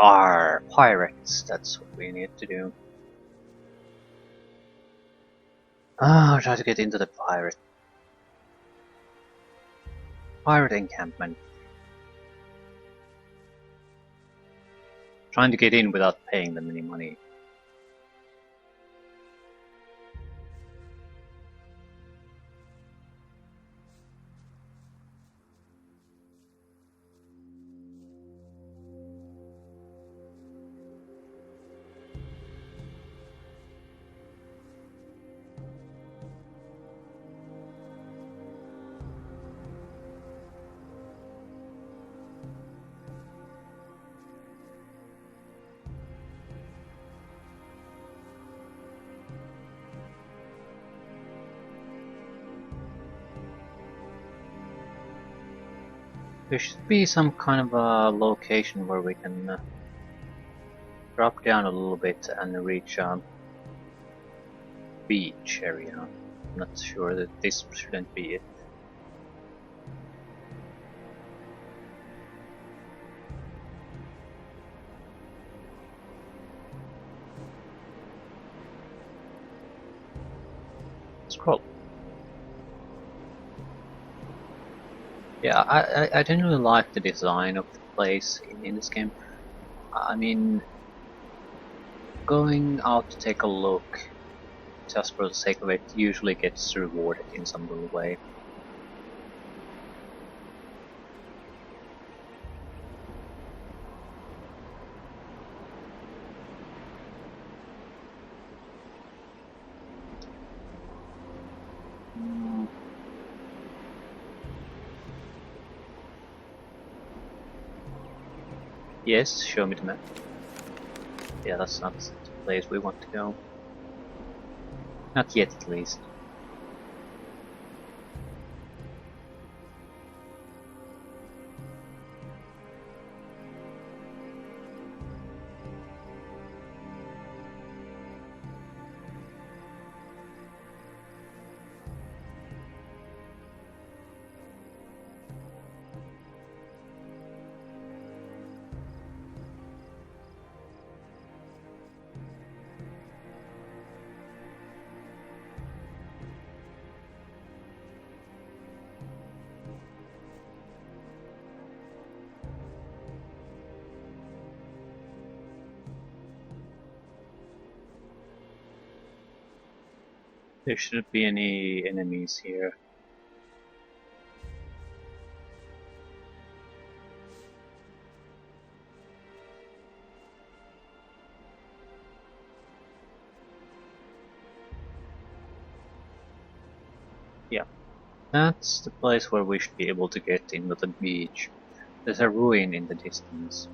Are pirates, that's what we need to do. Try to get into the pirate encampment. Trying to get in without paying them any money. There should be some kind of a location where we can drop down a little bit and reach a beach area. I'm not sure that this shouldn't be it. Scroll. Yeah, I generally like the design of the place in this game. I mean, going out to take a look just for the sake of it usually gets rewarded in some little way. Yes, show me the map. Yeah, that's not the place we want to go. Not yet, at least. There shouldn't be any enemies here. Yeah, that's the place where we should be able to get into the beach. There's a ruin in the distance.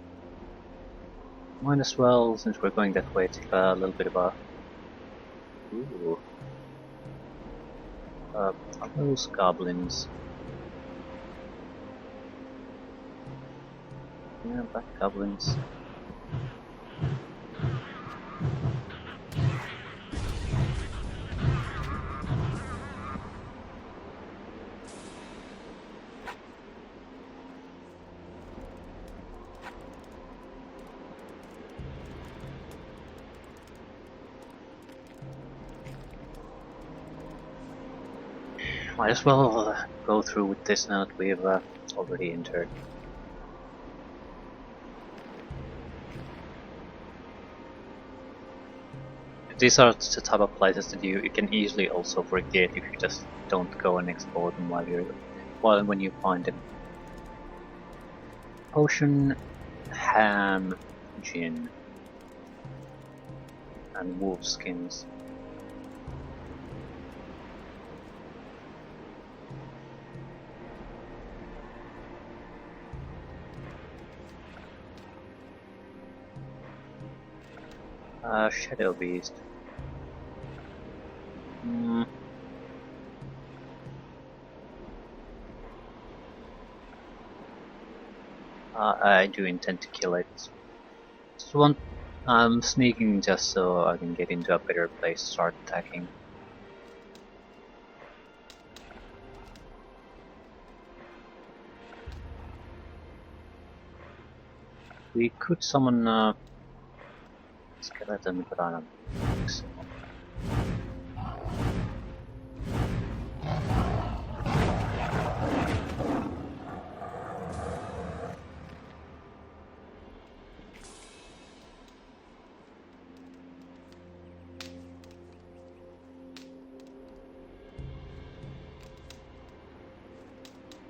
Might as well, since we're going that way, take a little bit of a... Ooh. Are those goblins? Yeah, black goblins. Might as well go through with this now that we've already entered. These are the type of places that you can easily also forget if you just don't go and explore them when you find them. Potion, ham, gin, and wolf skins. Shadow Beast. I do intend to kill it. Just want I'm sneaking just so I can get into a better place to start attacking. We could summon skeleton, but I don't think so.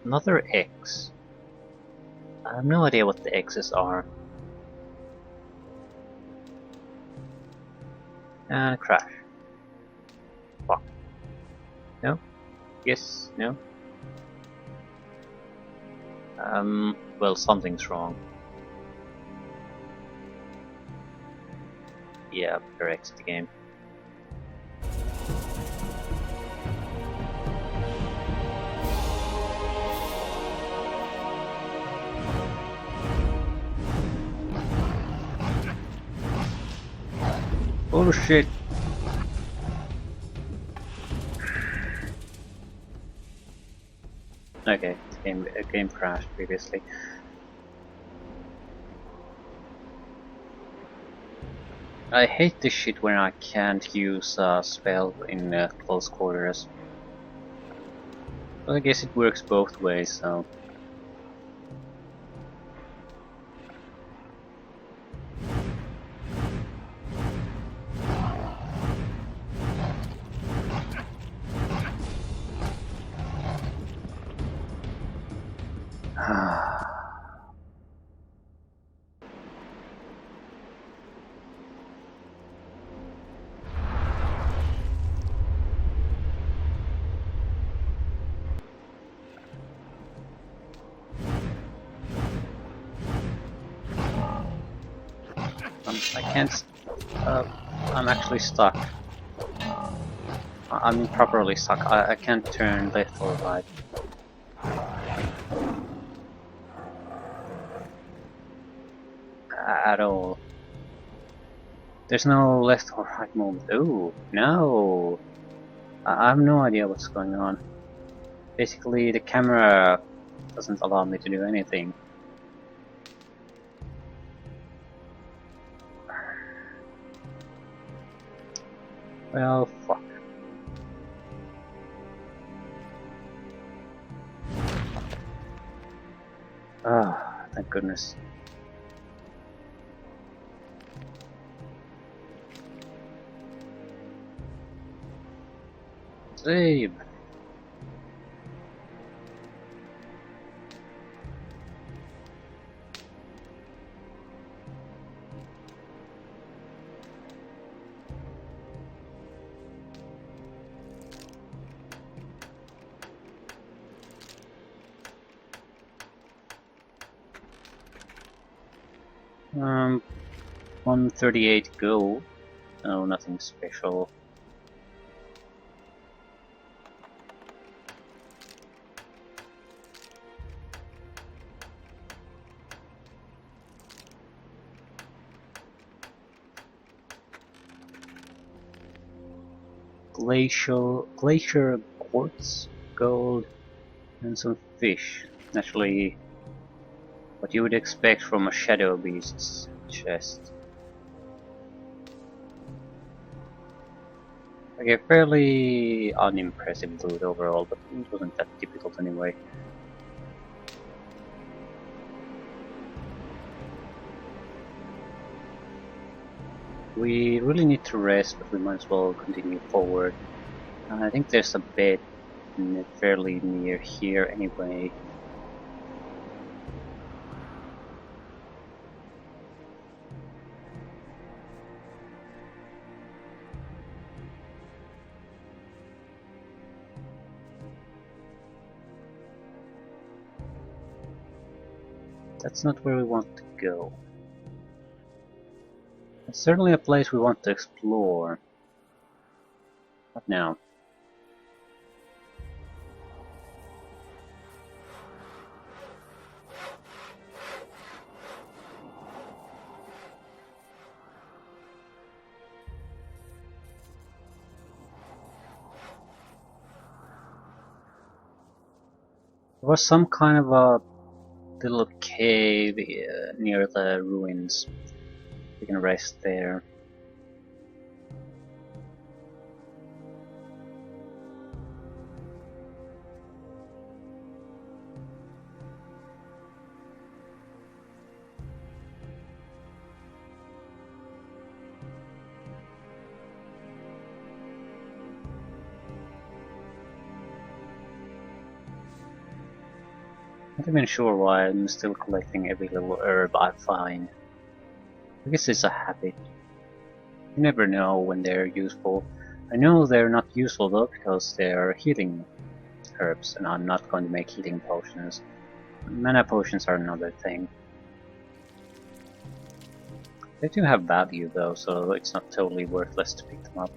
Another X. I have no idea what the X's are. And a crash. Fuck. No? Yes? No? Well, something's wrong. Yeah, better exit the game. Oh shit! Okay, the game crashed previously. I hate this shit when I can't use a spell in close quarters. Well, I guess it works both ways, so... I can't... I'm actually stuck. I'm properly stuck. I can't turn left or right. At all. There's no left or right movement. Ooh, no! I have no idea what's going on. Basically, the camera doesn't allow me to do anything. Well, fuck. Ah, thank goodness. Save! Um, 138 gold. No, nothing special. Glacier quartz, gold, and some fish. Naturally, what you would expect from a shadow beast's chest. Okay, fairly unimpressive loot overall, but it wasn't that difficult anyway. We really need to rest, but we might as well continue forward. I think there's a bed fairly near here anyway. That's not where we want to go. It's certainly a place we want to explore. What now? There was some kind of a the little cave near the ruins. We can rest there. Not even sure why I'm still collecting every little herb I find. I guess it's a habit. You never know when they're useful. I know they're not useful though because they're healing herbs and I'm not going to make healing potions. Mana potions are another thing. They do have value though, so it's not totally worthless to pick them up.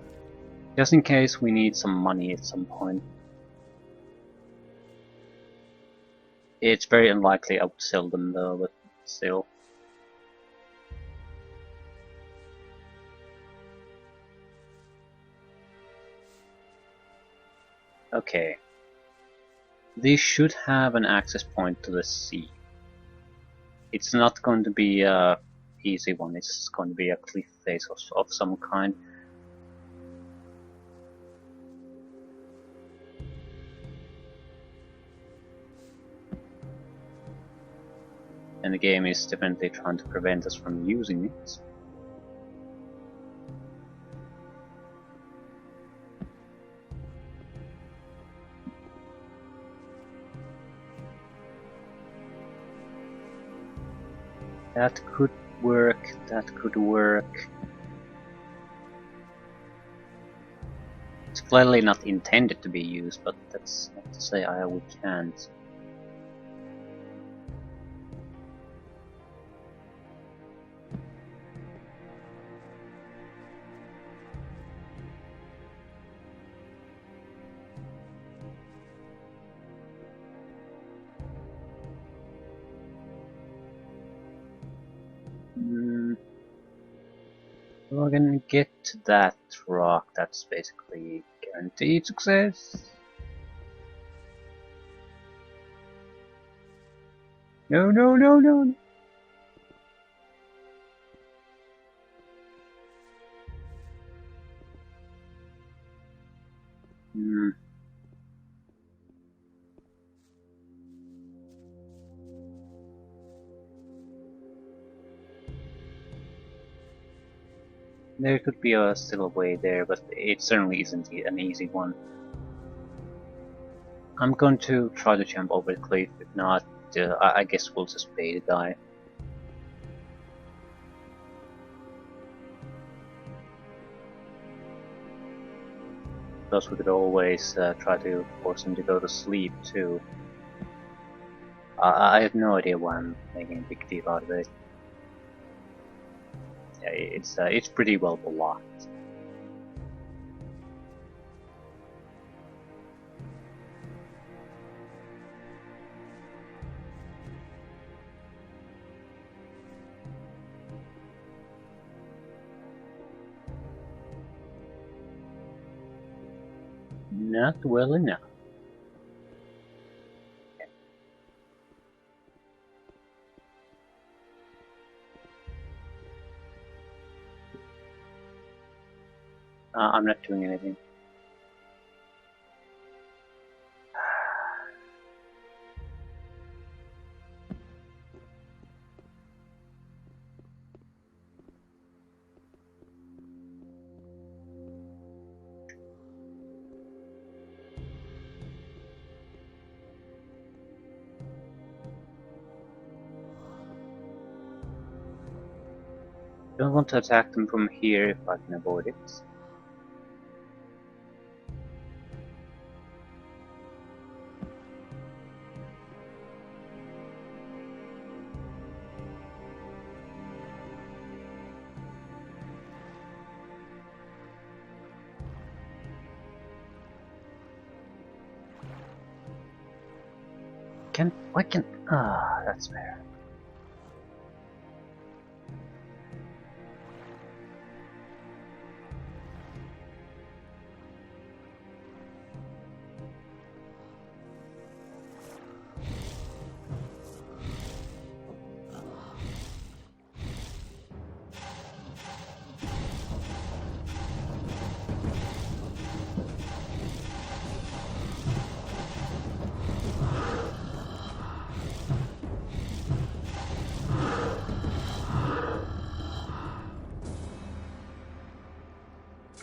Just in case we need some money at some point. It's very unlikely I would sell them though, but still. Okay. These should have an access point to the sea. It's not going to be a easy one, it's going to be a cliff face of some kind. And the game is definitely trying to prevent us from using it. That could work, that could work. It's clearly not intended to be used, but that's not to say we can't. We're gonna get that rock, that's basically guaranteed success. No, no, no, no. There could be still a way there, but it certainly isn't an easy one. I'm going to try to jump over the cliff, if not, I guess we'll just pay the guy. Plus we could always try to force him to go to sleep too. I have no idea why I'm making a big deal out of it. Yeah, it's pretty well blocked. Not well enough. I'm not doing anything. Don't want to attack them from here if I can avoid it. That's fair.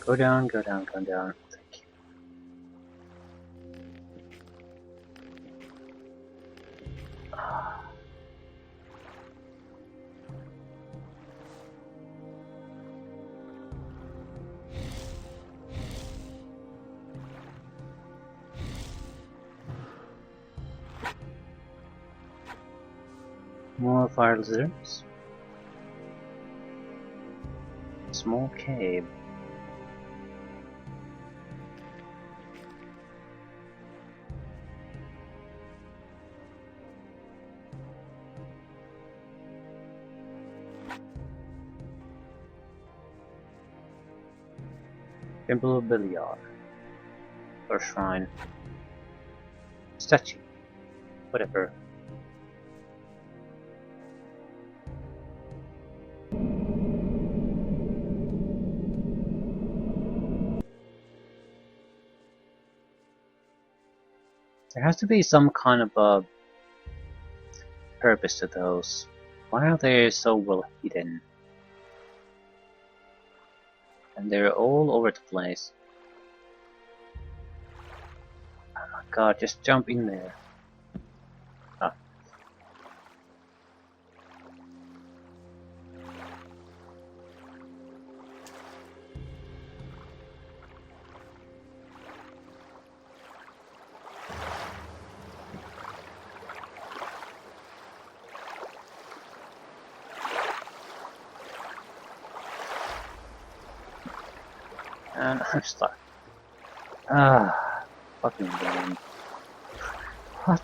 Go down, go down, go down. Thank you. More fire lizards. Small cave. Temple of Beliar. Or shrine. Statue. Whatever. There has to be some kind of a purpose to those. Why are they so well hidden? And they're all over the place. Oh my god, just jump in there. Ah. And I'm stuck. Ah, fucking game. What?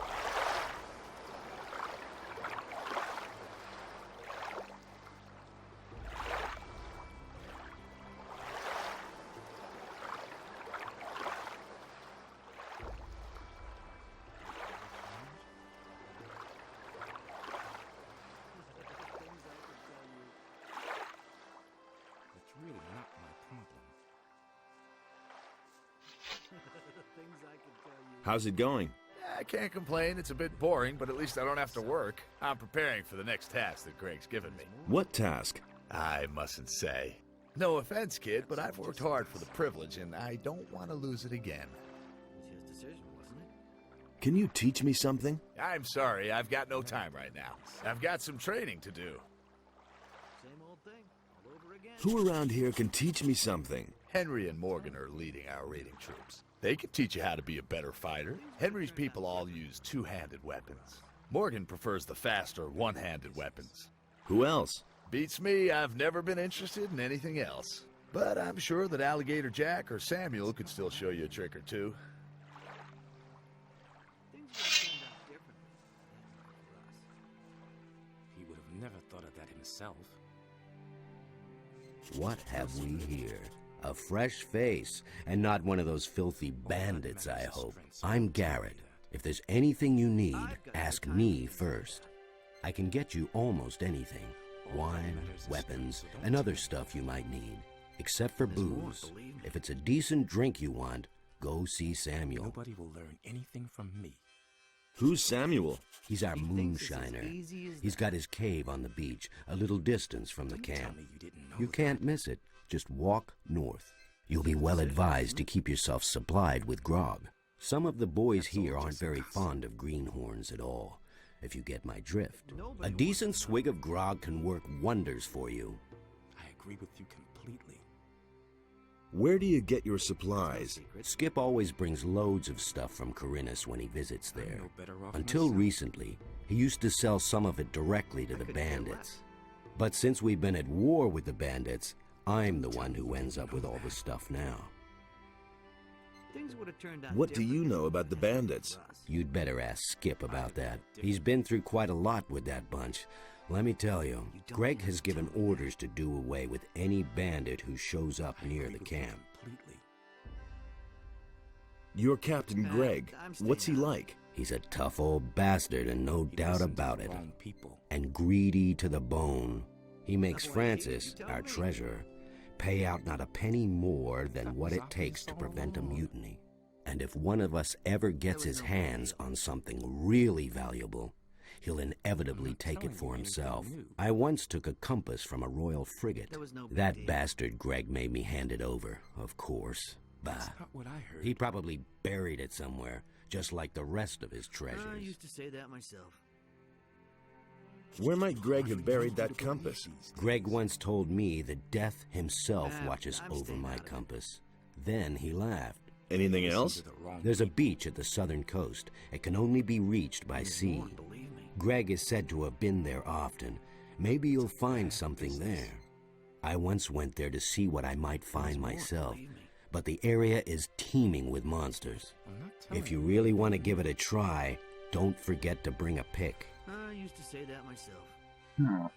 It's really not my problem. How's it going? I can't complain. It's a bit boring, but at least I don't have to work. I'm preparing for the next task that Greg's given me. What task? I mustn't say. No offense, kid, but I've worked hard for the privilege, and I don't want to lose it again. It was his decision, wasn't it? Can you teach me something? I'm sorry, I've got no time right now. I've got some training to do. Same old thing, all over again. Who around here can teach me something? Henry and Morgan are leading our raiding troops. They can teach you how to be a better fighter. Henry's people all use two-handed weapons. Morgan prefers the faster one-handed weapons. Who else? Beats me, I've never been interested in anything else. But I'm sure that Alligator Jack or Samuel could still show you a trick or two. Things would have turned out differently for us. He would have never thought of that himself. What have we here? A fresh face, and not one of those filthy bandits, I hope. I'm Garrett. If there's anything you need, ask me first. I can get you almost anything. Wine, weapons, and other stuff you might need. Except for booze. If it's a decent drink you want, go see Samuel. Nobody will learn anything from me. Who's Samuel? He's our moonshiner. He's got his cave on the beach, a little distance from the camp. You can't miss it. Just walk north. You'll be well advised to keep yourself supplied with grog. Some of the boys here aren't very fond of greenhorns at all, if you get my drift. A decent swig of grog can work wonders for you. I agree with you completely. Where do you get your supplies? Skip always brings loads of stuff from Corinus when he visits there. No better off Until myself. recently, he used to sell some of it directly to the bandits. But since we've been at war with the bandits, I'm the one who ends up with all the stuff now. Things would have turned out What do you differently know about the bandits? for us. You'd better ask Skip about that. He's been through quite a lot with that bunch. Let me tell you, Greg has given orders to do away with any bandit who shows up I near agree the with you camp. completely. You're Captain Greg. What's he like? He's a tough old bastard and no He doubt listens about to it. the wrong people. And greedy to the bone. He makes Francis, our treasurer, pay out not a penny more than what it takes to prevent a mutiny. And if one of us ever gets his hands on something really valuable, he'll inevitably I'm not take it telling for you anything himself. new. I once took a compass from a royal frigate. There was no big That deal. bastard Greg made me hand it over, of course. Bah. That's not what I heard. He probably buried it somewhere, just like the rest of his I treasures. used to say that myself. Where might Greg have buried that compass? Greg once told me that death himself watches I'm over staying my out of it. compass. Then he laughed. Anything Listen else? to the wrong There's a people. beach at the southern coast. It can only be reached by sea. More, believe me. Greg is said to have been there often. Maybe you'll find something there. I once went there to see what I might find More, myself, believe me. but the area is teeming with monsters. I'm not telling If you really want to give it a try, don't forget to bring a pick. I used to say that myself.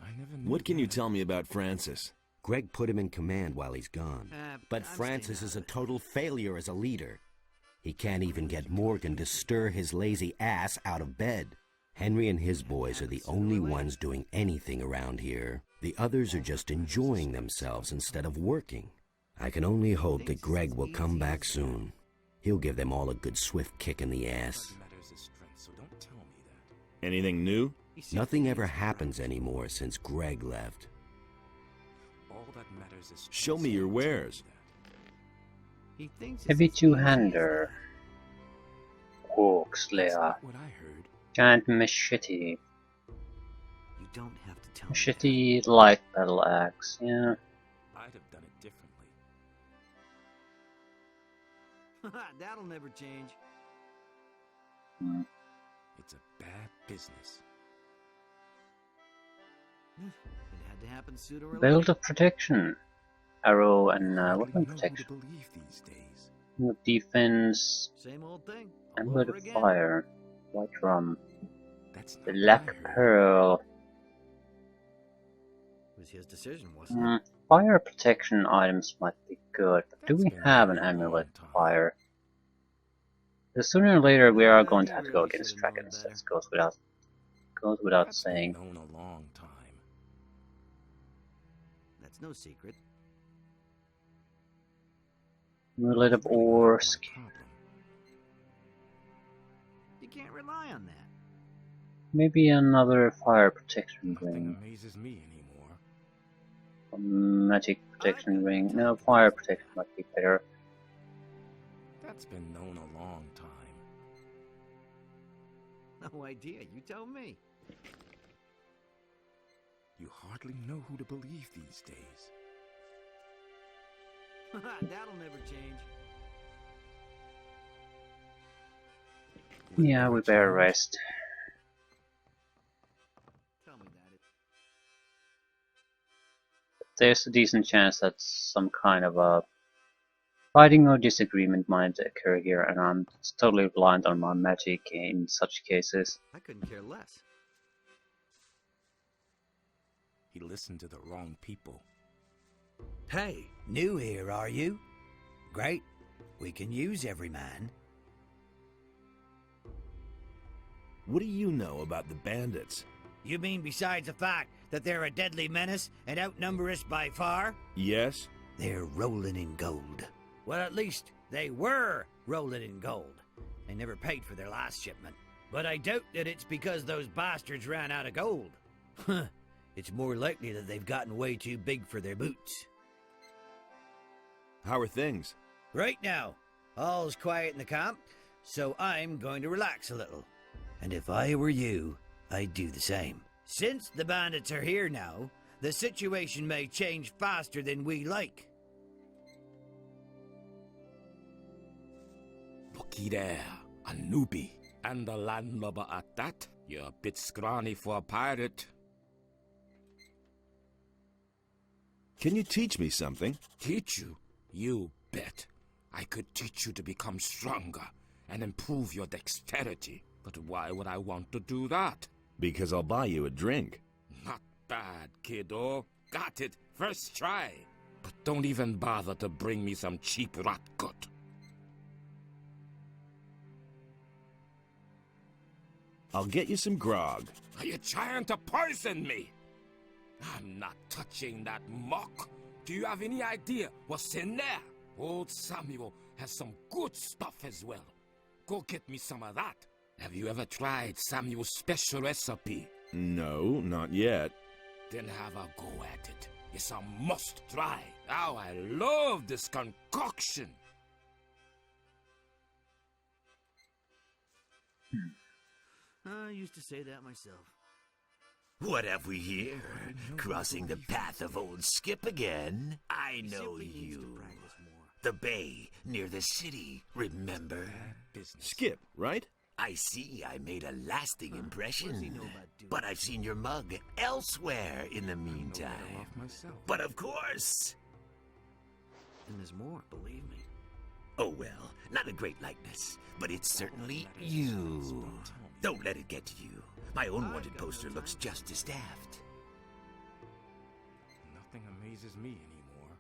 I never knew What can you that. tell me about Francis? Greg put him in command while he's gone. But I'm Francis staying is out a of it. total failure as a leader. He can't even get Morgan to stir his lazy ass out of bed. Henry and his boys are the only ones doing anything around here. The others are just enjoying themselves instead of working. I can only hope that Greg will come back soon. He'll give them all a good swift kick in the ass. What matters is strength, so don't tell me that. Anything new? He seems Nothing to ever be- happens anymore since Greg left. All that matters is strength, Show me so your don't tell me wares. that. He thinks it's Heavy his two-hander. Orc That's Slayer. not what I heard. Giant machete. You don't have to tell me. Machete light battle axe. Yeah. I'd have done it differently. that. That'll never change. Hmm. It's a bad business. It had to happen sooner or later. Belt of protection. Arrow and Hardly weapon know who to protection. believe these days. With defense. Same old thing. All Amulet over of again. fire. White rum. That's not The what Black I heard. Pearl. It was his decision, wasn't it? Fire protection items might be good, but do That's we been have an a long amulet of time. fire? Because sooner or later we are going to You have to go really against should've known dragons. better. That goes without That's been saying. known a long time. That's no secret. Amulet of Really not my Orsk. problem. You can't rely on that. Maybe another fire protection Nothing ring. amazes me anymore. A magic protection ring. No, fire protection might be better. That's been known a long time. No idea. You tell me. You hardly know who to believe these days. That'll never change. Will it Yeah, ever we better change? rest. Tell me that. There's a decent chance that some kind of a fighting or disagreement might occur here, and I'm totally reliant on my magic in such cases. I couldn't care less. He listened to the wrong people. Hey, new here, are you? Great. We can use every man. What do you know about the bandits? You mean besides the fact that they're a deadly menace and outnumber us by far? Yes? They're rolling in gold. Well, at least they were rolling in gold. They never paid for their last shipment. But I doubt that it's because those bastards ran out of gold. Huh. It's more likely that they've gotten way too big for their boots. How are things? Right now, all's quiet in the camp, so I'm going to relax a little. And if I were you, I'd do the same. Since the bandits are here now, the situation may change faster than we like. Looky there, a newbie. And a landlubber at that. You're a bit scrawny for a pirate. Can you teach me something? Teach you? You bet. I could teach you to become stronger and improve your dexterity. But why would I want to do that? Because I'll buy you a drink. Not bad, kiddo. Got it. First try. But don't even bother to bring me some cheap rotgut. I'll get you some grog. Are you trying to poison me? I'm not touching that muck. Do you have any idea what's in there? Old Samuel has some good stuff as well. Go get me some of that. Have you ever tried Samuel's special recipe? No, not yet. Then have a go at it. It's a must try. Oh, I love this concoction. I used to say that myself. What have we here? Crossing the path of old Skip again? I know Simply needs to you. practice more. The bay near the city, remember? Skip, right? I see I made a lasting What does he impression. know about duty? But I've seen your mug elsewhere in the meantime. But of course. And there's more, believe me. Oh well, not a great likeness, but it's certainly you. Don't let it get to you. My own wanted poster looks just as daft. Nothing amazes me anymore.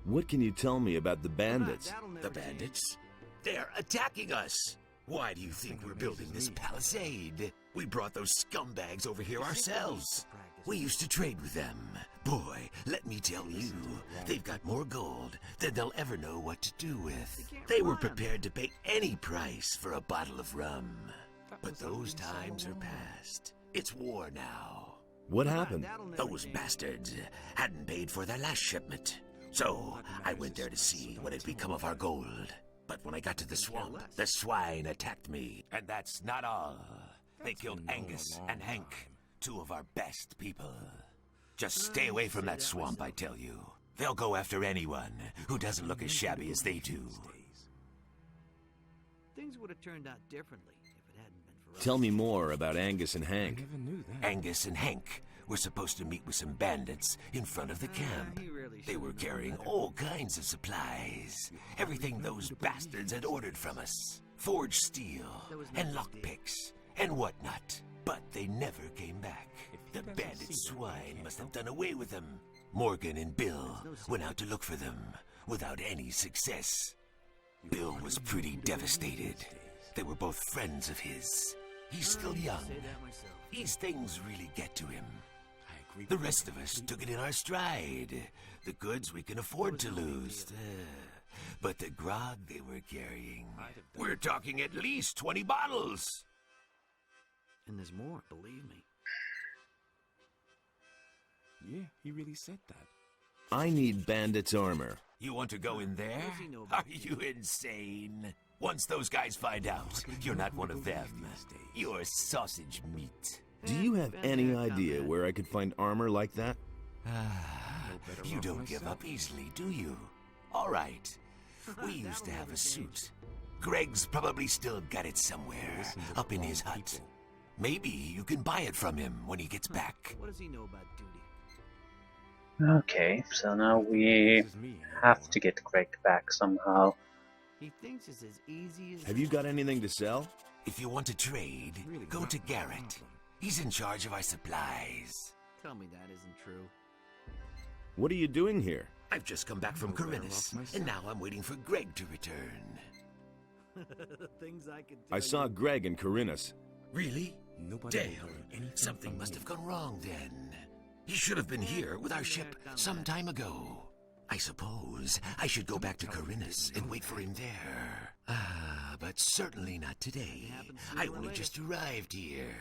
What can you tell me about the bandits? That'll never The change. bandits? They're attacking us! Why do you think we're building this palisade? We brought those scumbags over here ourselves. We used to trade with them. Boy, let me tell you, they've got more gold than they'll ever know what to do with. They were prepared to pay any price for a bottle of rum. But those times are past. It's war now. What happened? That'll never Those change. bastards hadn't paid for their last shipment. So I went there to see what had become of our gold. But when I got to the swamp, the swine attacked me. And that's not all. They killed Angus and Hank, two of our best people. Just stay away from that swamp, I tell you. They'll go after anyone who doesn't look as shabby as they do. Things would have turned out differently if it hadn't been for us. Tell me more about Angus and I Hank. never knew that. Angus and Hank were supposed to meet with some bandits in front of the camp. He really They were should've known carrying better. all kinds of supplies. Everything those bastards had ordered from us. Forged steel and lockpicks and whatnot. But they never came back. The bandit swine must have done away with them. Morgan and Bill went out to look for them without any success. Bill was pretty devastated. They were both friends of his. He's still young. Say that myself. These things really get to him. I agree. The rest of us took it in our stride. The goods we can afford to lose. But the grog they were carrying, we're talking at least 20 bottles. And there's more, believe me. Yeah, he really said that. I need bandits' armor. You want to go in there? What does he know Are about you insane? Once those guys find out, you're not one of them. You're sausage meat. Do you have any idea where I could find armor like that? You don't give up easily, do you? All right. We used to have a suit. Greg's probably still got it somewhere, up in his hut. Maybe you can buy it from him when he gets back. What does he know about duty? Okay, so now we have to get Greg back somehow. He thinks it's as easy as Have you got anything to sell? If you want to trade, go to Garrett. He's in charge of our supplies. Tell me that isn't true. What are you doing here? I've just come back from Corinus, and now I'm waiting for Greg to return. Things I could I tell saw you. Greg in Corinus. Really? Nobody will Damn, learn anything something from must me. have gone wrong then. He should have been here with our ship some time ago. I suppose I should go back to Corinus and wait for him there. But certainly not today. I only just arrived here.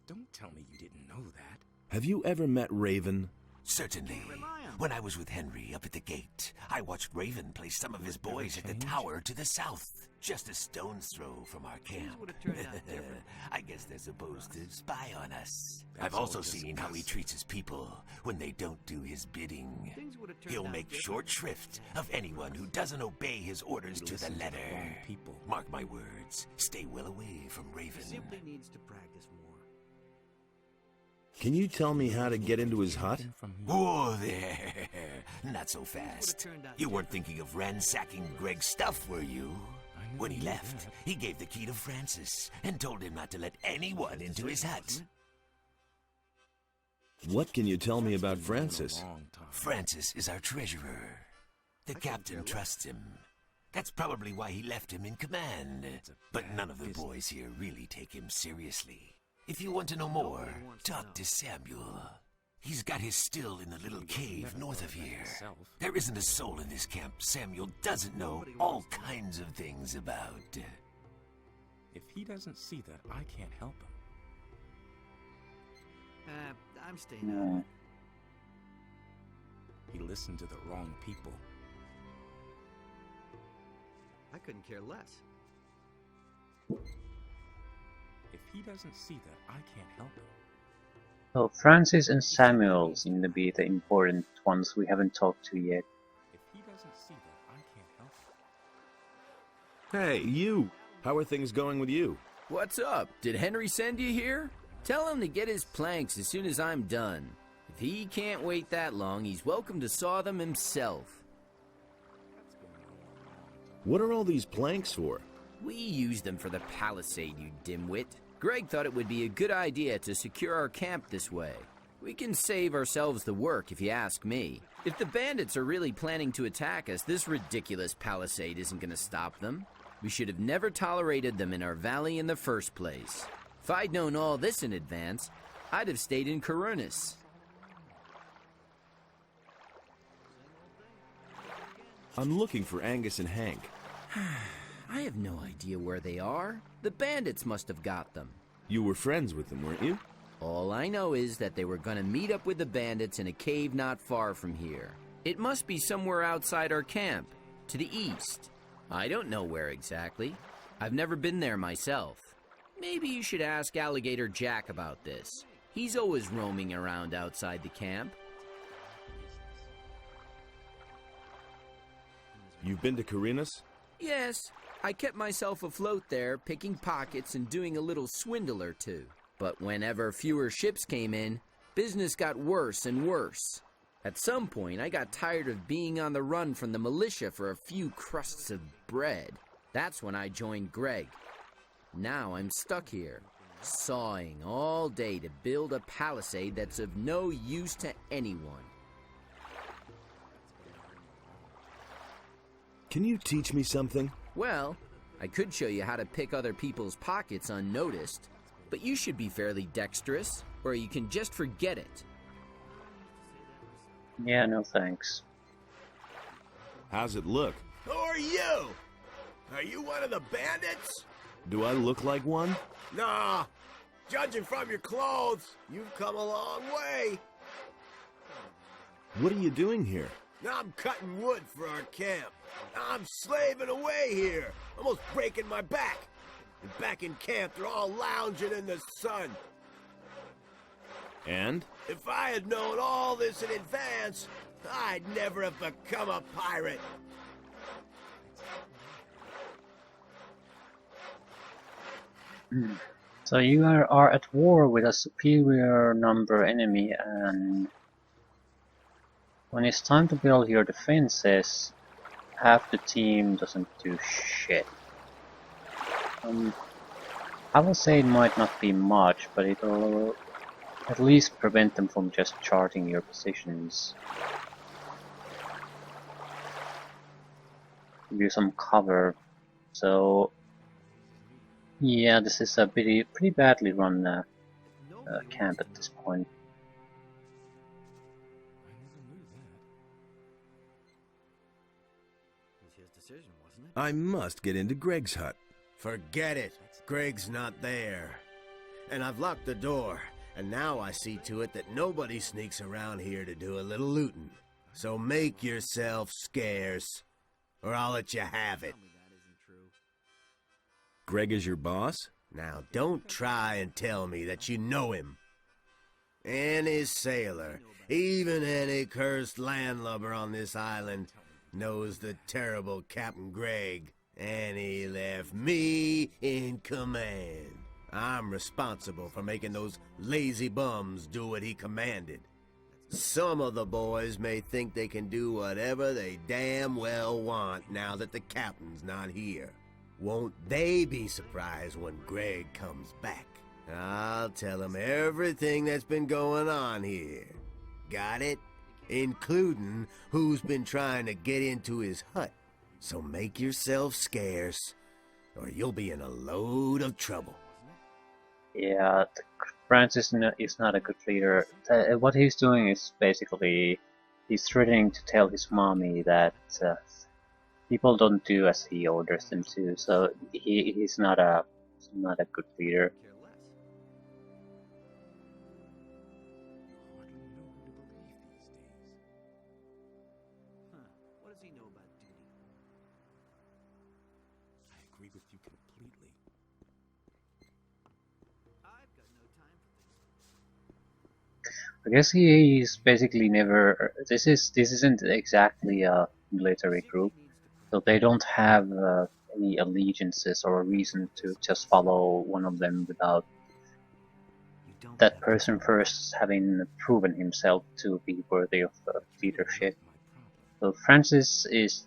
Don't tell me you didn't know that. Have you ever met Raven? Certainly. Rely on him. When I was with Henry up at the gate, I watched Raven place some of his boys at the tower to the south, just a stone's throw from our camp. would've turned out different. I guess they're supposed to spy on us. That's I've also all just seen how he treats his people when they don't do his bidding. Things would have turned He'll out make different. short shrift of anyone who doesn't obey his orders to the Listen to the letter. wrong people. Mark my words, stay well away from Raven. He simply needs to practice more. Can you tell me how to get into his hut? From me. Whoa there! Not so fast. turned out You weren't thinking of ransacking Greg's stuff, were you? I never When he knew left, that. he gave the key to Francis and told him not to let anyone into his hut. What can you tell me about Francis? Long time. Francis is our treasurer. The captain trusts him. That's probably why he left him in command. But none of the boys here really take him seriously. If you want to know more, talk to Samuel. He's got his still in the little cave north of here. There isn't a soul in this camp Samuel doesn't know all kinds of things about. If he doesn't see that, I can't help him. I'm staying out of it. He listened to the wrong people. I couldn't care less. If he doesn't see that, I can't help him. So Francis and Samuel seem to be the important ones we haven't talked to yet. If he doesn't see that, I can't help him. Hey, you! How are things going with you? What's up? Did Henry send you here? Tell him to get his planks as soon as I'm done. If he can't wait that long, he's welcome to saw them himself. What are all these planks for? We use them for the palisade, you dimwit. Greg thought it would be a good idea to secure our camp this way. We can save ourselves the work, if you ask me. If the bandits are really planning to attack us, this ridiculous palisade isn't going to stop them. We should have never tolerated them in our valley in the first place. If I'd known all this in advance, I'd have stayed in Corunus. I'm looking for Angus and Hank. I have no idea where they are. The bandits must have got them. You were friends with them, weren't you? All I know is that they were gonna meet up with the bandits in a cave not far from here. It must be somewhere outside our camp, to the east. I don't know where exactly. I've never been there myself. Maybe you should ask Alligator Jack about this. He's always roaming around outside the camp. You've been to Corunus? Yes, I kept myself afloat there, picking pockets and doing a little swindle or two. But whenever fewer ships came in, business got worse and worse. At some point, I got tired of being on the run from the militia for a few crusts of bread. That's when I joined Greg. Now I'm stuck here, sawing all day to build a palisade that's of no use to anyone. Can you teach me something? Well, I could show you how to pick other people's pockets unnoticed, but you should be fairly dexterous, or you can just forget it. Yeah, no thanks. How's it look? Who are you? Are you one of the bandits? Do I look like one? Nah. Judging from your clothes, you've come a long way. What are you doing here? I'm cutting wood for our camp. I'm slaving away here, almost breaking my back. And back in camp, they're all lounging in the sun. And? If I had known all this in advance, I'd never have become a pirate. So you are at war with a superior number enemy, and when it's time to build your defenses, half the team doesn't do shit. I will say it might not be much, but it'll at least prevent them from just charting your positions. Give you some cover. So yeah, this is a pretty badly run camp at this point. I must get into Greg's hut. Forget it. Greg's not there. And I've locked the door, and now I see to it that nobody sneaks around here to do a little looting. So make yourself scarce, or I'll let you have it. Greg is your boss? Now, don't try and tell me that you know him. Any sailor, even any cursed landlubber on this island, knows the terrible Captain Greg, and he left me in command. I'm responsible for making those lazy bums do what he commanded. Some of the boys may think they can do whatever they damn well want now that the captain's not here. Won't they be surprised when Greg comes back? I'll tell him everything that's been going on here. Got it? Including who's been trying to get into his hut. So make yourself scarce, or you'll be in a load of trouble. Yeah, Francis is not a good leader. What he's doing is basically he's threatening to tell his mommy that people don't do as he orders them to. So he's not a not a good leader. What does he know about duty? I agree with you completely. I've got no time for things. I guess he's basically never. This isn't exactly a military group, so they don't have any allegiances or a reason to just follow one of them without that person first having proven himself to be worthy of leadership. So Francis is,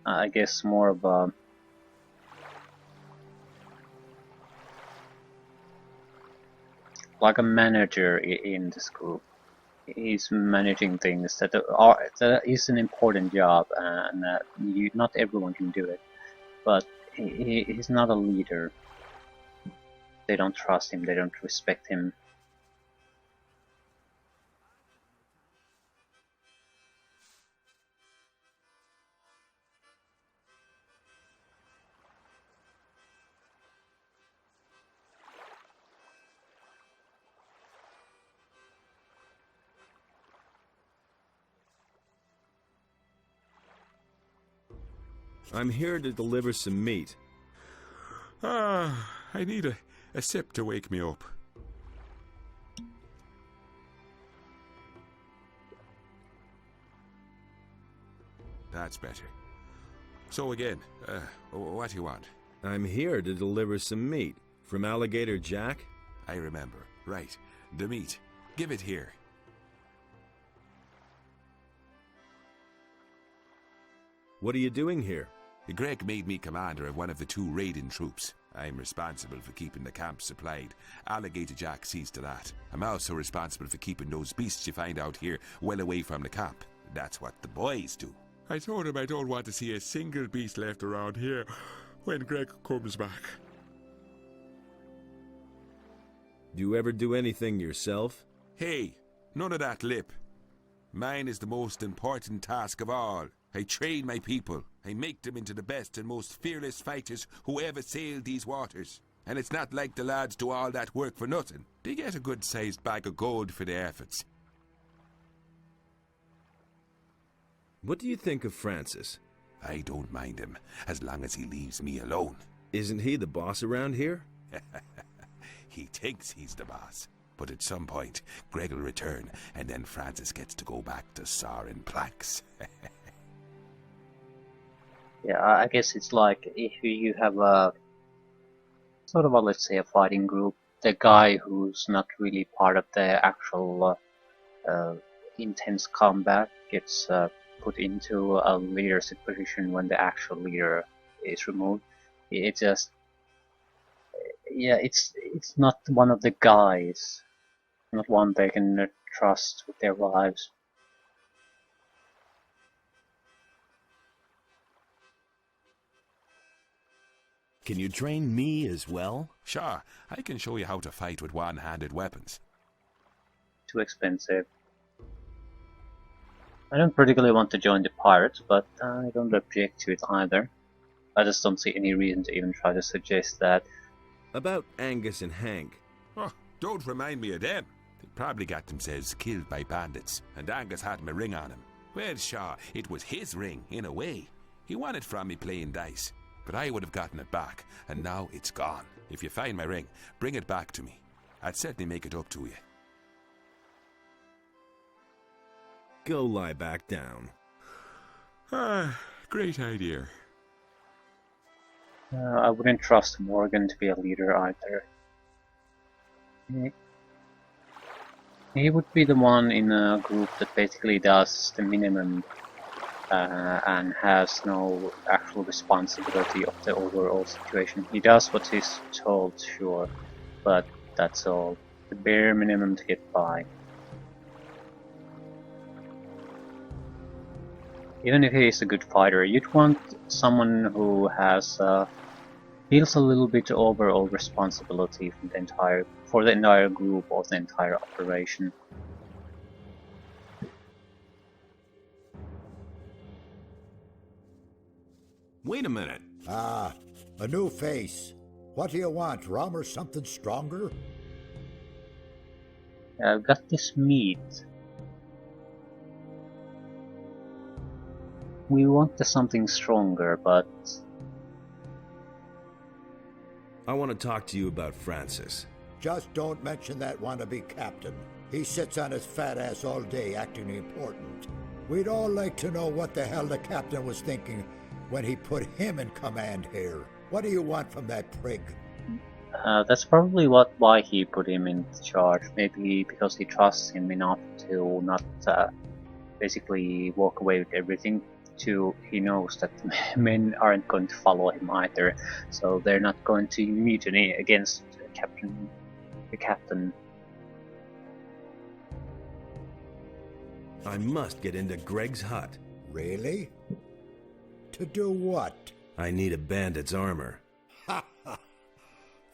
I guess, more of a like a manager in this group. He's managing things that is an important job, and not everyone can do it. But he's not a leader. They don't trust him. They don't respect him. I'm here to deliver some meat. Ah, I need a sip to wake me up. That's better. So again, what do you want? I'm here to deliver some meat. From Alligator Jack? I remember. Right. The meat. Give it here. What are you doing here? Greg made me commander of one of the 2 raiding troops. I'm responsible for keeping the camp supplied. Alligator Jack sees to that. I'm also responsible for keeping those beasts you find out here well away from the camp. That's what the boys do. I told him I don't want to see a single beast left around here when Greg comes back. Do you ever do anything yourself? Hey, none of that lip. Mine is the most important task of all. I train my people. I make them into the best and most fearless fighters who ever sailed these waters. And it's not like the lads do all that work for nothing. They get a good-sized bag of gold for their efforts. What do you think of Francis? I don't mind him, as long as he leaves me alone. Isn't he the boss around here? He thinks he's the boss. But at some point, Greg will return, and then Francis gets to go back to sawing planks. Yeah, I guess it's like if you have a sort of a, let's say, a fighting group, the guy who's not really part of the actual intense combat gets put into a leadership position when the actual leader is removed. It just, yeah, it's not one of the guys, not one they can trust with their lives. Can you train me as well? Sure, I can show you how to fight with one-handed weapons. Too expensive. I don't particularly want to join the pirates, but I don't object to it either. I just don't see any reason to even try to suggest that. About Angus and Hank. Oh, don't remind me of them. They probably got themselves killed by bandits, and Angus had a ring on him. Well, sure, it was his ring, in a way. He won it from me playing dice. But I would have gotten it back, and now it's gone. If you find my ring, bring it back to me. I'd certainly make it up to you. Go lie back down. Ah, great idea. I wouldn't trust Morgan to be a leader either. He would be the one in a group that basically does the minimum and has no actual responsibility of the overall situation. He does what he's told, sure, but that's all. The bare minimum to get by. Even if he is a good fighter, you'd want someone who has feels a little bit overall responsibility for the entire group or the entire operation. Wait a minute. Ah, a new face. What do you want, rum or something stronger? I've got this meat. We want something stronger, but... I want to talk to you about Francis. Just don't mention that wannabe captain. He sits on his fat ass all day acting important. We'd all like to know what the hell the captain was thinking when he put him in command here. What do you want from that prig? That's probably why he put him in charge. Maybe because he trusts him enough to not basically walk away with everything. He knows that men aren't going to follow him either, so they're not going to mutiny against the captain. I must get into Greg's hut. Really? To do what? I need a bandit's armor. Ha ha!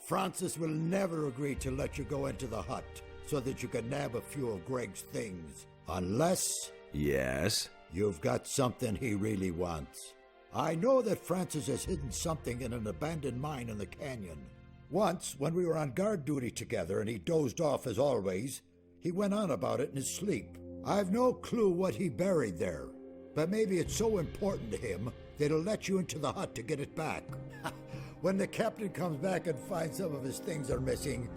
Francis will never agree to let you go into the hut so that you can nab a few of Greg's things. Unless... Yes? You've got something he really wants. I know that Francis has hidden something in an abandoned mine in the canyon. Once, when we were on guard duty together and he dozed off as always, he went on about it in his sleep. I've no clue what he buried there, but maybe it's so important to him that he'll let you into the hut to get it back. When the captain comes back and finds some of his things are missing,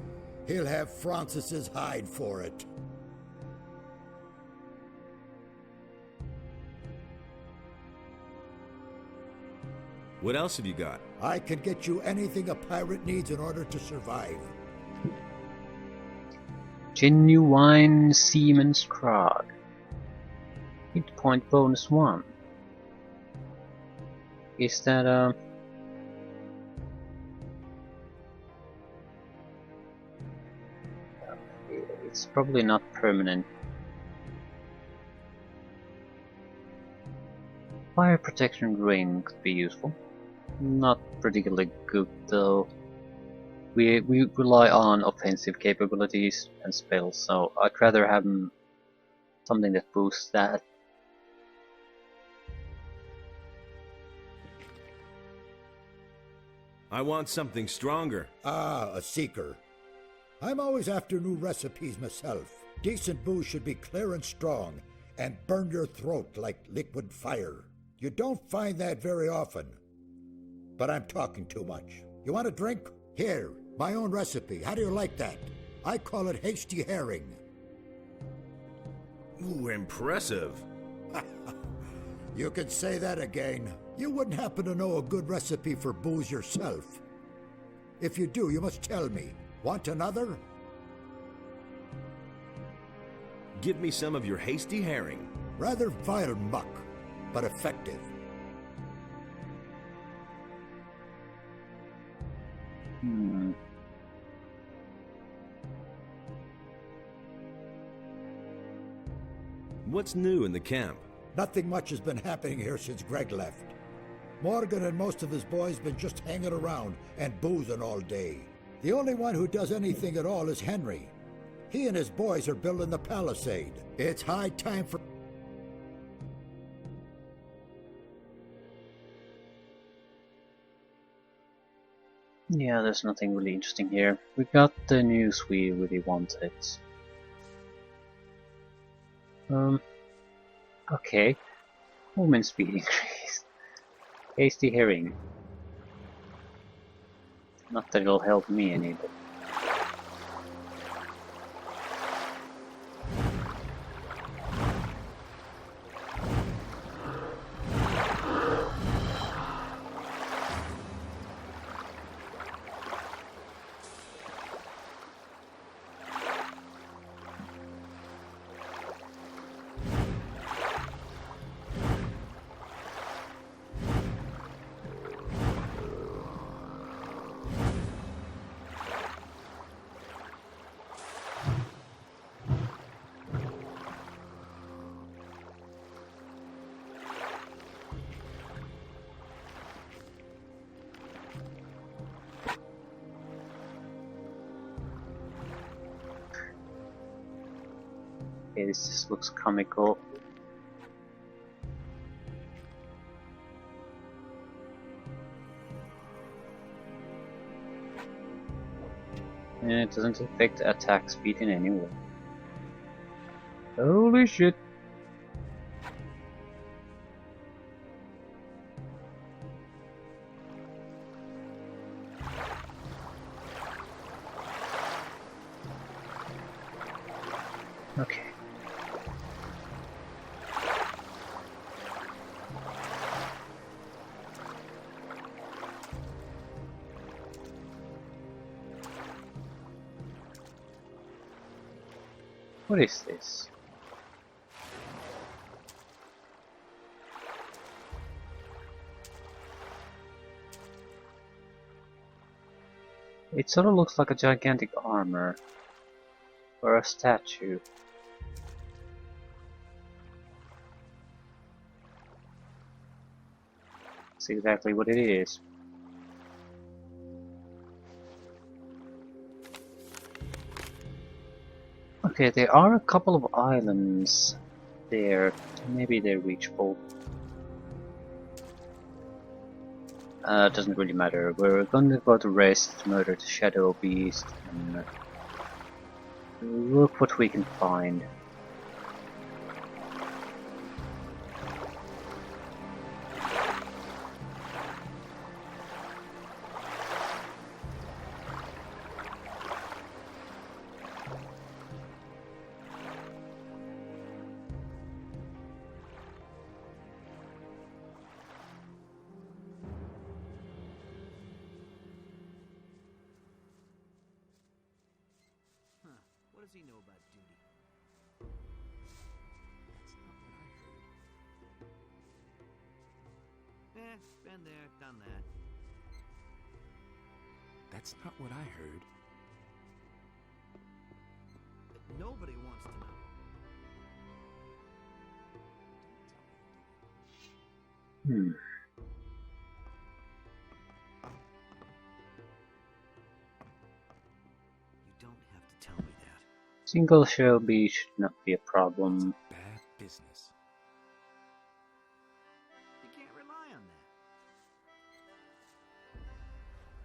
he'll have Francis's hide for it. What else have you got? I can get you anything a pirate needs in order to survive. Genuine Seaman's Krog. Hit point bonus 1. Is that it's probably not permanent. Fire protection ring could be useful. Not particularly good though. We rely on offensive capabilities and spells, so I'd rather have something that boosts that. I want something stronger. Ah, a seeker. I'm always after new recipes myself. Decent booze should be clear and strong and burn your throat like liquid fire. You don't find that very often. But I'm talking too much. You want a drink? Here, my own recipe. How do you like that? I call it hasty herring. Ooh, impressive. You could say that again. You wouldn't happen to know a good recipe for booze yourself. If you do, you must tell me. Want another? Give me some of your hasty herring. Rather vile muck, but effective. What's new in the camp? Nothing much has been happening here since Greg left. Morgan and most of his boys been just hanging around and boozing all day. The only one who does anything at all is Henry. He and his boys are building the palisade. It's high time for... Yeah, there's nothing really interesting here. We got the news we really wanted. Okay. Movement speed increased. Hasty herring. Not that it'll help me any, but... Okay, this just looks comical. And it doesn't affect attack speed in any way. Holy shit! Okay. What is this? It sort of looks like a gigantic armor. Or a statue. That's exactly what it is. Okay, there are a couple of islands there. Maybe they're reachable. Doesn't really matter. We're going to go to rest, murder the shadow beast, and look what we can find. What does he know about duty? Been there, done that. That's not what I heard. Nobody wants to know. Hmm. You don't have to tell me that. Single shell B should not be a problem. Bad business. You can't rely on that.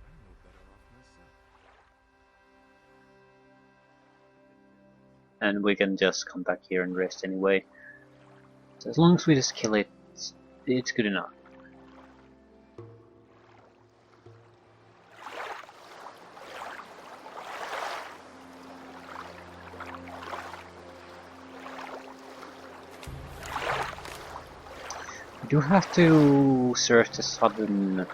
I'm no better off myself. And we can just come back here and rest anyway. So as long as we just kill it, it's good enough. We do have to search the southern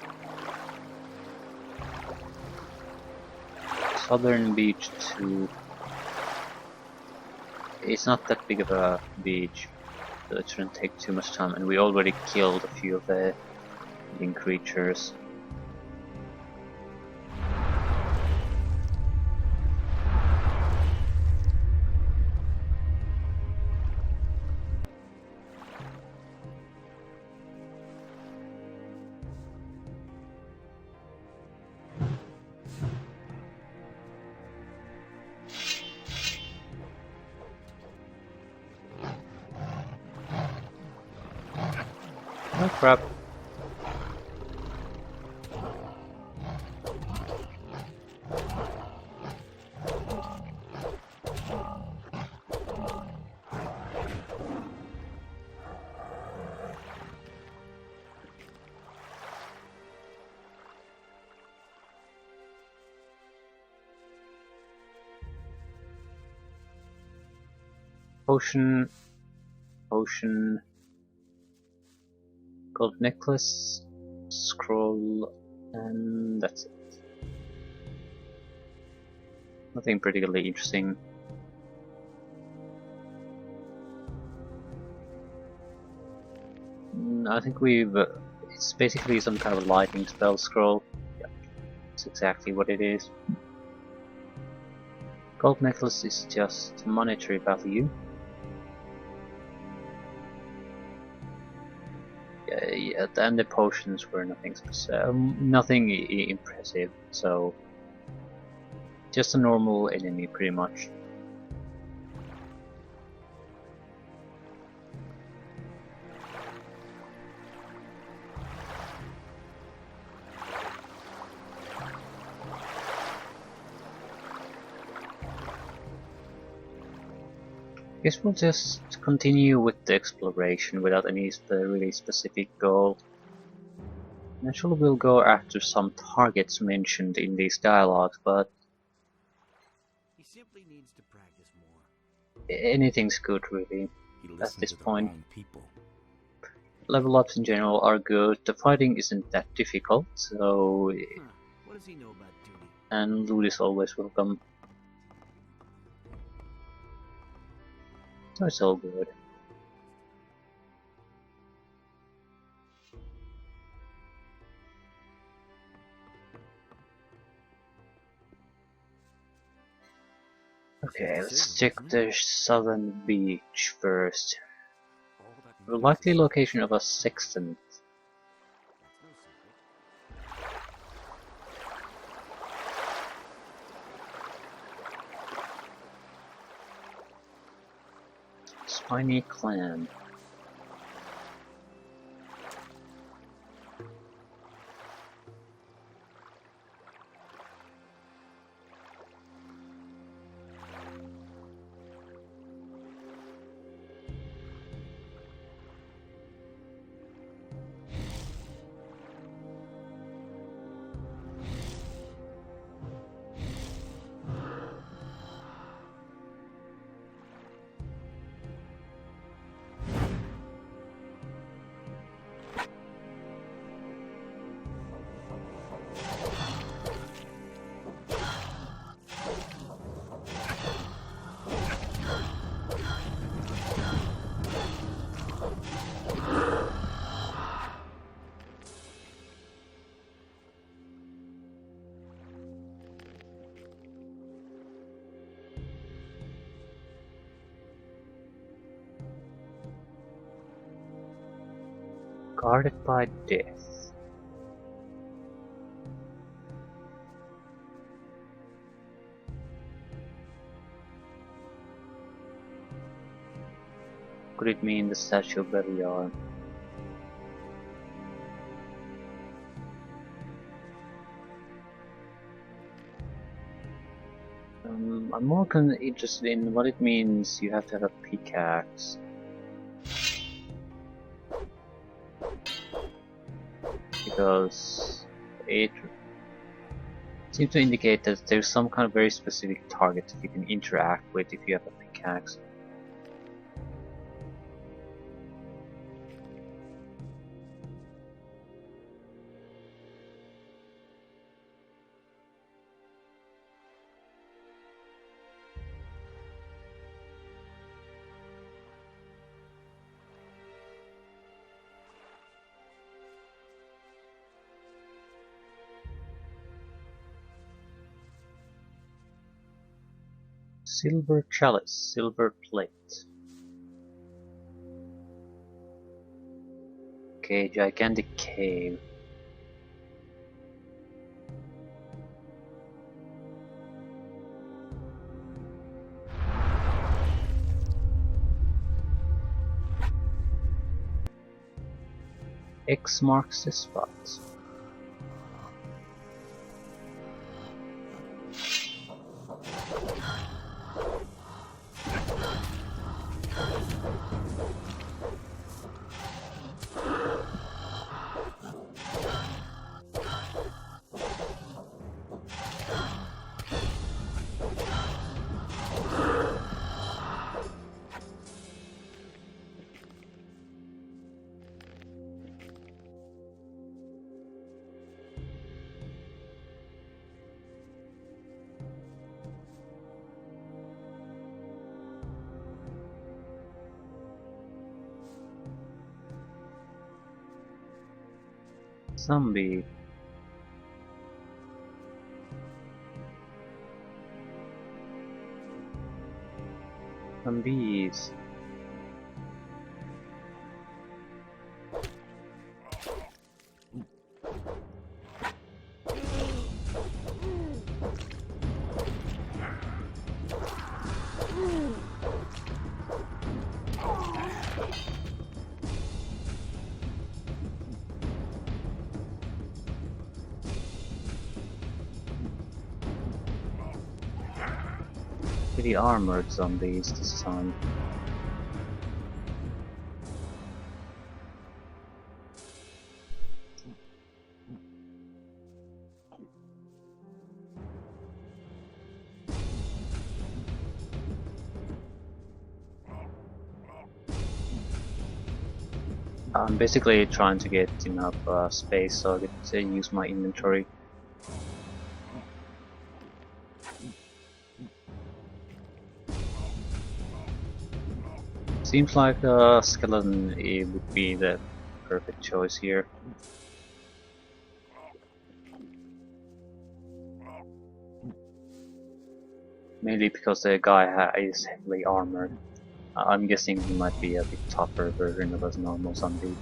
beach too. It's not that big of a beach, so it shouldn't take too much time, and we already killed a few of the living creatures. Oh crap. Potion, gold necklace, scroll, and that's it. Nothing particularly interesting. I think it's basically some kind of a lighting spell scroll. Yeah, that's exactly what it is. Gold necklace is just monetary value. Yeah, and the potions were nothing nothing impressive, so just a normal enemy pretty much. Guess we'll just continue with the exploration without any really specific goal. Naturally we'll go after some targets mentioned in these dialogues, but He simply needs to practice more. anything's good really at this point. People. Level ups in general are good, the fighting isn't that difficult, so Huh. What does he know about duty? and loot is always welcome. So it's all good. Okay, let's check the southern beach first. The likely location of a sextant. Spiny clan. Guarded by death. Could it mean the Statue of Belial? I'm more interested in what it means you have to have a pickaxe. Because it seems to indicate that there's some kind of very specific target that you can interact with if you have a pickaxe. Silver chalice, silver plate. Okay, gigantic cave. X marks the spot. Zombie. Zombies. Pretty armored zombies this time. I'm basically trying to get enough space so I could use my inventory. Seems like a skeleton would be the perfect choice here. Mainly because the guy is heavily armored. I'm guessing he might be a bit tougher version of a normal zombie.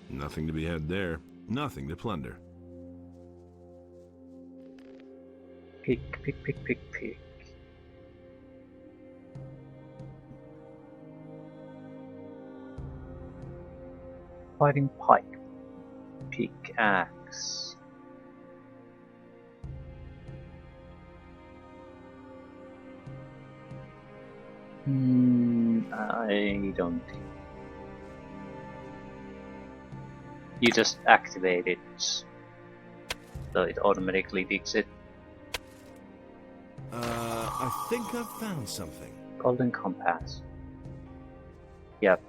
Nothing to be had there. Nothing to plunder. Pick, pick, pick, pick, pick. Fighting pike. Pickaxe. I don't think. You just activate it, so it automatically digs it. I think I've found something. Golden compass. Yep.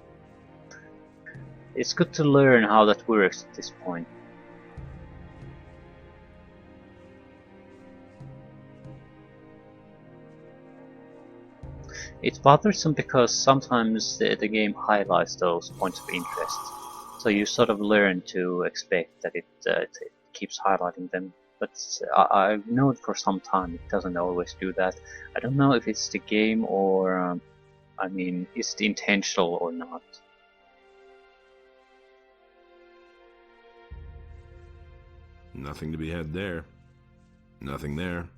It's good to learn how that works at this point. It's bothersome because sometimes the game highlights those points of interest, so you sort of learn to expect that it keeps highlighting them. But I've known for some time it doesn't always do that. I don't know if it's the game or, I mean, is it intentional or not. Nothing to be had there. Nothing there.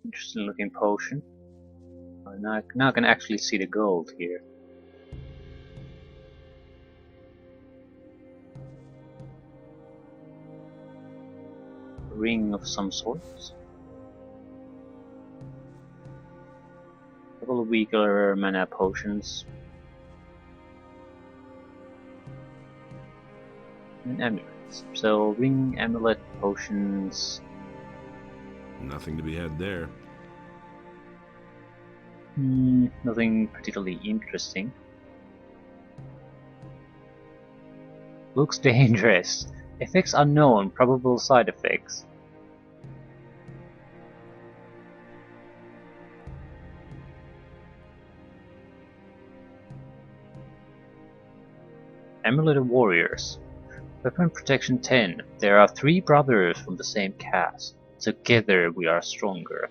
Interesting looking potion. Now I can actually see the gold here. Ring of some sort. A couple of weaker mana potions. And amulets. So ring, amulet, potions. Nothing to be had there. Nothing particularly interesting. Looks dangerous. Effects unknown, probable side effects. Amulet of Warriors. Weapon Protection 10. There are 3 brothers from the same caste. Together we are stronger.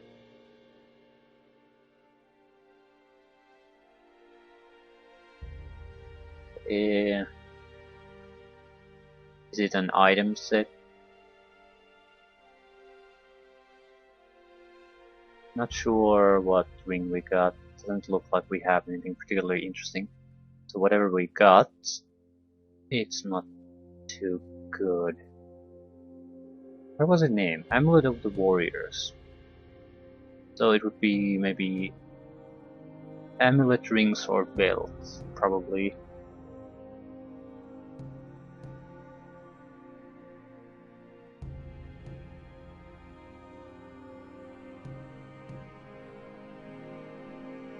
Is it an item set? Not sure what ring we got. Doesn't look like we have anything particularly interesting. So whatever we got, it's not too good. What was it named? Amulet of the Warriors. So it would be maybe amulet, rings, or belts, probably.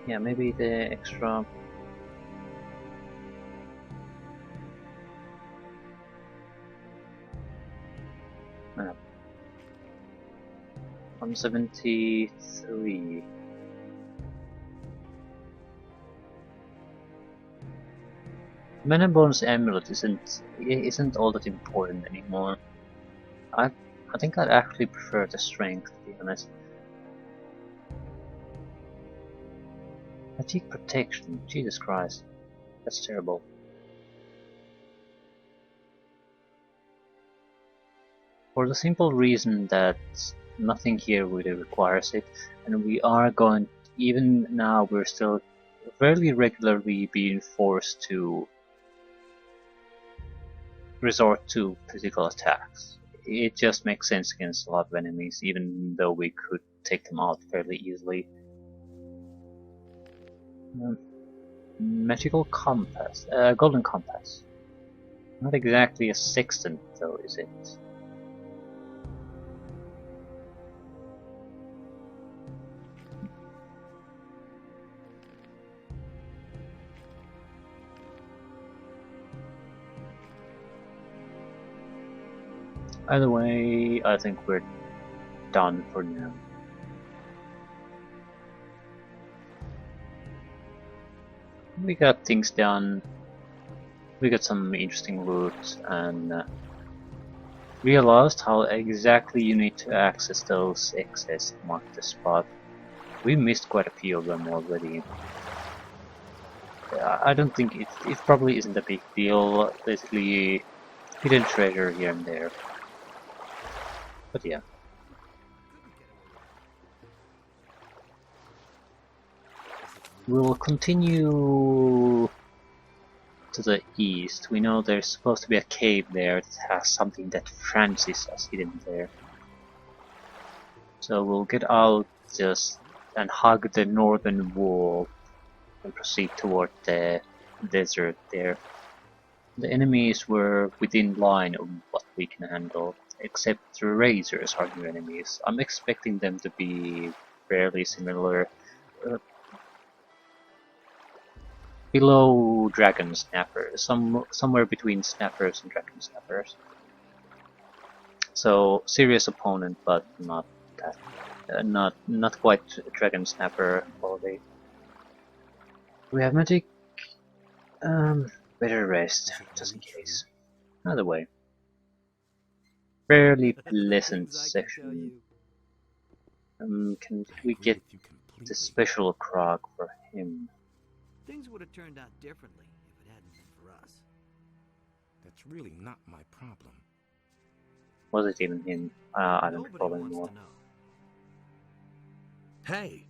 Yeah, maybe the extra. Uh, 173. Mana bonus amulet isn't all that important anymore. I think I'd actually prefer the strength, to be honest. Fatigue protection, Jesus Christ, that's terrible. For the simple reason that Nothing here really requires it, and we are going, even now we're still fairly regularly being forced to resort to physical attacks. It just makes sense against a lot of enemies, even though we could take them out fairly easily. Magical compass, golden compass. Not exactly a sextant though, is it? Either way, I think we're done for now. We got things done, we got some interesting loot, and realized how exactly you need to access those excess marked the spot. We missed quite a few of them already. I don't think it probably isn't a big deal, basically hidden treasure here and there. But yeah. We'll continue to the east. We know there's supposed to be a cave there that has something that Francis has hidden there. So we'll get out just and hug the northern wall and proceed toward the desert there. The enemies were within line of what we can handle, except the razors are new enemies. I'm expecting them to be fairly similar. Below dragon snappers, somewhere between snappers and dragon snappers. So serious opponent, but not that, not quite dragon snapper quality. We have magic. Better rest just in case. Either way, fairly pleasant section. Can we get the special Krog for him? Things would have turned out differently if it hadn't been for us. That's really not my problem. Was it even him? I don't recall anymore. Hey!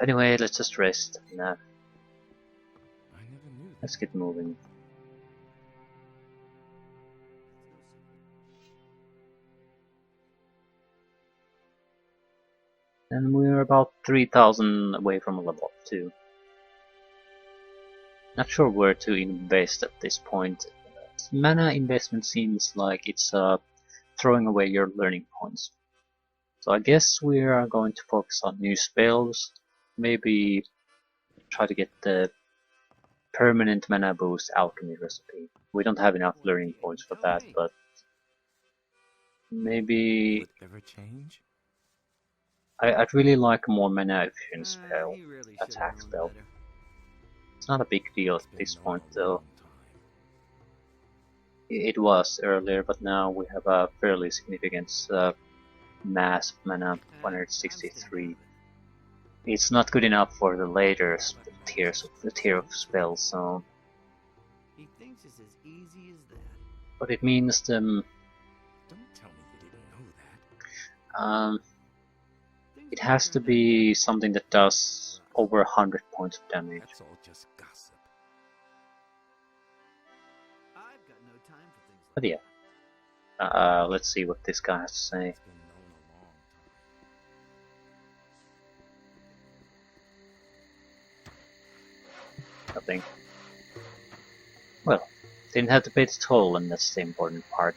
Anyway, let's just rest. Nah. Let's get moving. And we're about 3,000 away from a level up 2. Not sure where to invest at this point. Mana investment seems like it's throwing away your learning points. So I guess we are going to focus on new spells. Maybe try to get the permanent mana boost alchemy recipe. We don't have enough learning points for that, but maybe Ever change? I'd really like a more mana efficient spell, attack spell. It's not a big deal at this point though. It was earlier, but now we have a fairly significant mass of mana, 163. It's not good enough for the later tier of spells, so. He thinks it's as easy as that. But it means the. Don't tell me you didn't know that. It has to be something that does over 100 points of damage. That's all just gossip. I've got no time for things like But yeah. Let's see what this guy has to say. It's been known a long time. Nothing. Well, didn't have to pay the toll, and that's the important part.